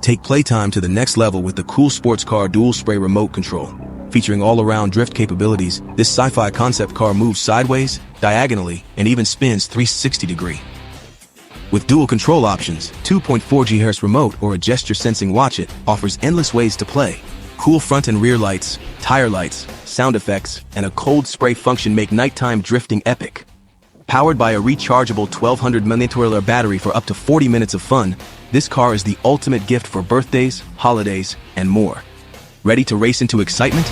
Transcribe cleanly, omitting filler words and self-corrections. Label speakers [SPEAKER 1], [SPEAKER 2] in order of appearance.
[SPEAKER 1] Take playtime to the next level with the cool sports car dual spray remote control. Featuring all-around drift capabilities, this sci-fi concept car moves sideways, diagonally, and even spins 360 degrees. With dual control options, 2.4 GHz remote or a gesture-sensing watch it offers endless ways to play. Cool front and rear lights, tire lights, sound effects, and a cold spray function make nighttime drifting epic. Powered by a rechargeable 1200 mAh battery for up to 40 minutes of fun, this car is the ultimate gift for birthdays, holidays, and more. Ready to race into excitement?